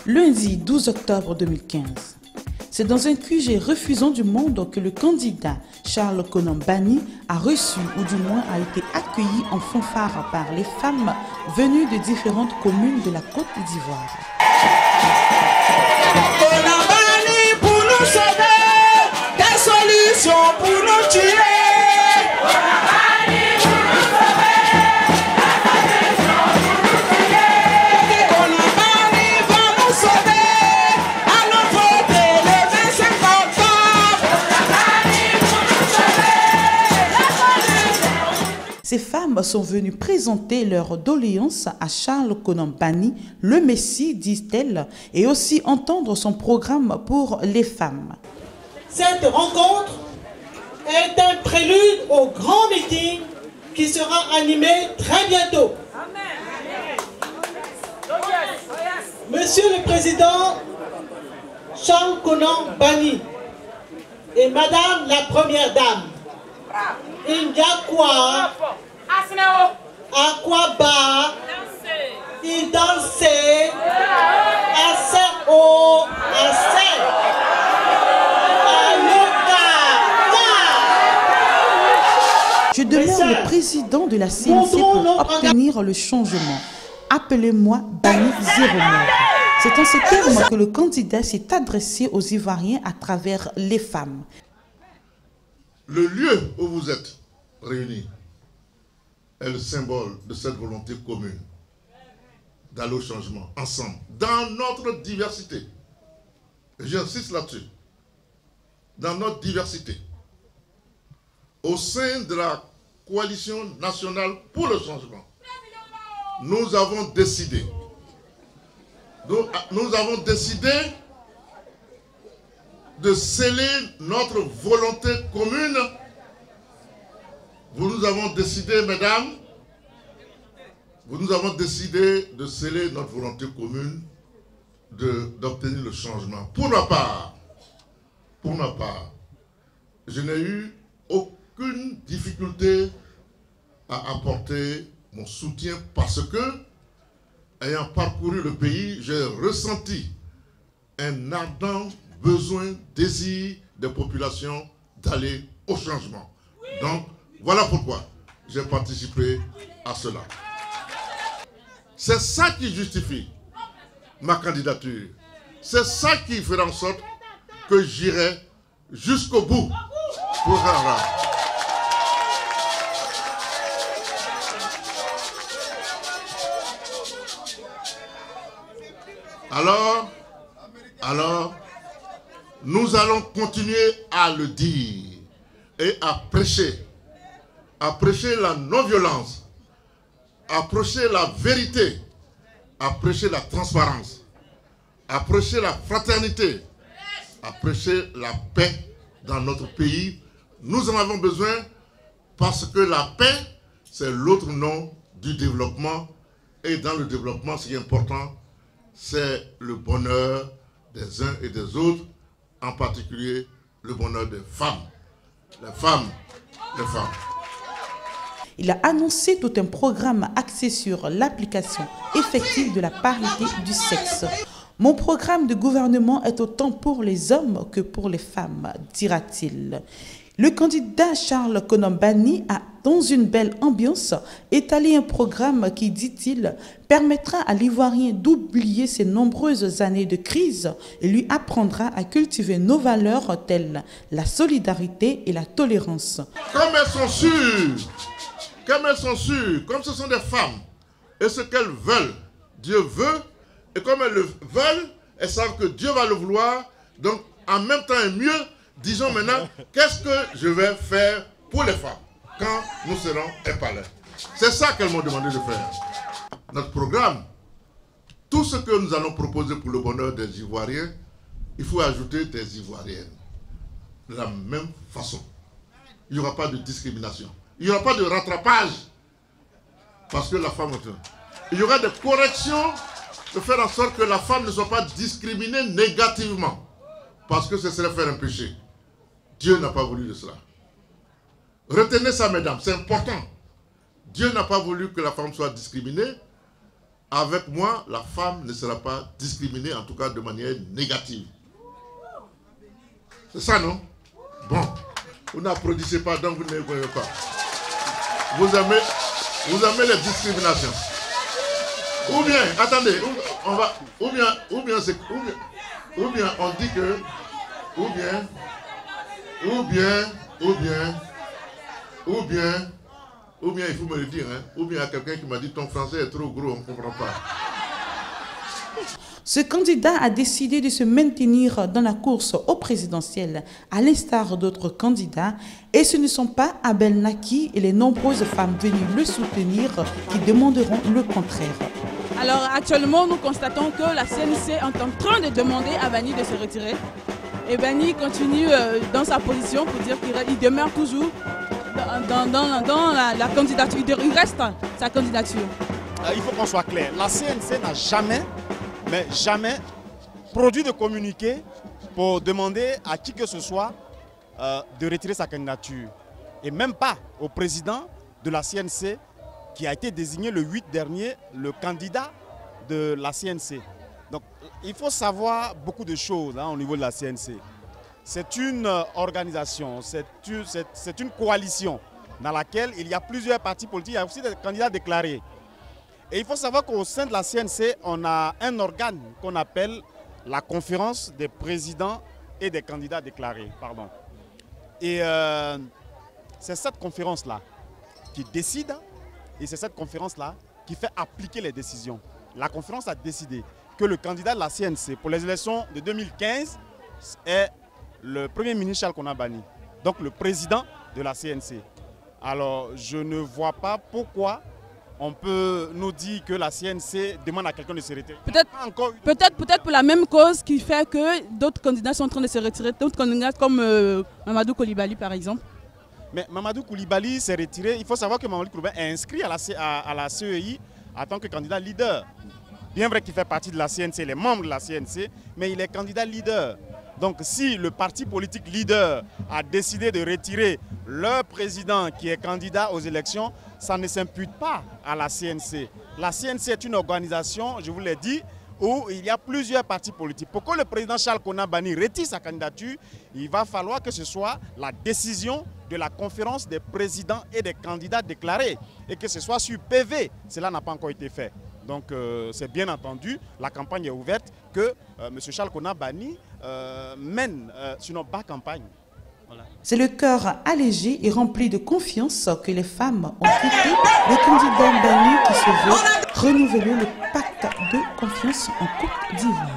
Lundi 12 octobre 2015. C'est dans un QG refusant du monde que le candidat Charles Konan Banny a reçu, ou du moins a été accueilli en fanfare par les femmes venues de différentes communes de la Côte d'Ivoire. Konan Banny pour nous sauver, des solutions pour nous tuer. Ces femmes sont venues présenter leur doléance à Charles Konan Banny, le Messie, disent-elles, et aussi entendre son programme pour les femmes. Cette rencontre est un prélude au grand meeting qui sera animé très bientôt. Monsieur le Président Charles Konan Banny et Madame la Première Dame, Indiakwa, Akwaba, il dansait, assez haut, assez. Je demeure le président de la CNC pour obtenir le changement. Appelez-moi Banny Zéro-Mort. C'est en ces termes que le candidat s'est adressé aux Ivoiriens à travers les femmes. Le lieu où vous êtes réunis est le symbole de cette volonté commune d'aller au changement, ensemble, dans notre diversité. J'insiste là-dessus. Dans notre diversité. Au sein de la coalition nationale pour le changement, nous avons décidé de sceller notre volonté commune. Nous avons décidé, mesdames, nous avons décidé de sceller notre volonté commune d'obtenir le changement. Pour ma part, je n'ai eu aucune difficulté à apporter mon soutien parce que, ayant parcouru le pays, j'ai ressenti un ardent besoin, désir des populations d'aller au changement. Donc, voilà pourquoi j'ai participé à cela. C'est ça qui justifie ma candidature. C'est ça qui fera en sorte que j'irai jusqu'au bout pour Rara. Alors, nous allons continuer à le dire et à prêcher la non-violence, à prêcher la vérité, à prêcher la transparence, à prêcher la fraternité, à prêcher la paix dans notre pays. Nous en avons besoin parce que la paix, c'est l'autre nom du développement. Et dans le développement, ce qui est important, c'est le bonheur des uns et des autres, en particulier le bonheur des femmes. Les femmes. Il a annoncé tout un programme axé sur l'application effective de la parité du sexe. Mon programme de gouvernement est autant pour les hommes que pour les femmes, dira-t-il. Le candidat Charles Konan Banny a, dans une belle ambiance, étalé un programme qui, dit-il, permettra à l'Ivoirien d'oublier ses nombreuses années de crise et lui apprendra à cultiver nos valeurs telles la solidarité et la tolérance. Comme elles sont sûres, comme ce sont des femmes, et ce qu'elles veulent, Dieu veut, et comme elles le veulent, elles savent que Dieu va le vouloir, donc en même temps et mieux, disons maintenant, qu'est-ce que je vais faire pour les femmes quand nous serons un palais? C'est ça qu'elles m'ont demandé de faire. Notre programme, tout ce que nous allons proposer pour le bonheur des Ivoiriens, il faut ajouter des Ivoiriennes. De la même façon. Il n'y aura pas de discrimination. Il n'y aura pas de rattrapage. Parce que la femme... Il y aura des corrections de faire en sorte que la femme ne soit pas discriminée négativement. Parce que ce serait faire un péché. Dieu n'a pas voulu de cela. Retenez ça, mesdames, c'est important. Dieu n'a pas voulu que la femme soit discriminée. avec moi, la femme ne sera pas discriminée, en tout cas de manière négative. C'est ça, non? Bon, vous n'applaudissez pas, donc vous ne voyez pas. Vous aimez les discriminations. Ou bien, attendez, ou bien on dit que, ou bien, il faut me le dire, hein, ou bien il y a quelqu'un qui m'a dit ton français est trop gros, on ne comprend pas. Ce candidat a décidé de se maintenir dans la course au présidentiel, à l'instar d'autres candidats, et ce ne sont pas Abel Naki et les nombreuses femmes venues le soutenir qui demanderont le contraire. Alors actuellement, nous constatons que la CNC est en train de demander à Bani de se retirer. Et Bani continue dans sa position pour dire qu'il demeure toujours dans la candidature, il reste sa candidature. Il faut qu'on soit clair, la CNC n'a jamais produit de communiqué pour demander à qui que ce soit de retirer sa candidature. Et même pas au président de la CNC qui a été désigné le 8 dernier, le candidat de la CNC. Donc il faut savoir beaucoup de choses au niveau de la CNC. C'est une organisation, c'est une coalition dans laquelle il y a plusieurs partis politiques, il y a aussi des candidats déclarés. Et il faut savoir qu'au sein de la CNC, on a un organe qu'on appelle la conférence des présidents et des candidats déclarés. Pardon. Et c'est cette conférence-là qui décide et c'est cette conférence-là qui fait appliquer les décisions. La conférence a décidé que le candidat de la CNC pour les élections de 2015 est le premier ministre Charles Konan Banny, donc le président de la CNC. Alors je ne vois pas pourquoi on peut nous dire que la CNC demande à quelqu'un de se retirer. Peut-être pour la même cause qui fait que d'autres candidats sont en train de se retirer, d'autres candidats comme Mamadou Coulibaly par exemple. Mais Mamadou Coulibaly s'est retiré. Il faut savoir que Mamadou Coulibaly est inscrit à la CEI en tant que candidat leader. Bien vrai qu'il fait partie de la CNC, les membres de la CNC, mais il est candidat leader. Donc si le parti politique leader a décidé de retirer leur président qui est candidat aux élections, ça ne s'impute pas à la CNC. La CNC est une organisation, je vous l'ai dit, où il y a plusieurs partis politiques. Pour que le président Charles Konan Banny retire sa candidature, il va falloir que ce soit la décision de la conférence des présidents et des candidats déclarés et que ce soit sur PV. Cela n'a pas encore été fait. Donc c'est bien entendu, la campagne est ouverte, que M. Charles Konan Banny mène, sinon pas campagne. Voilà. C'est le cœur allégé et rempli de confiance que les femmes ont quitté le candidat Banny qui se veut renouveler le pacte de confiance en Côte d'Ivoire.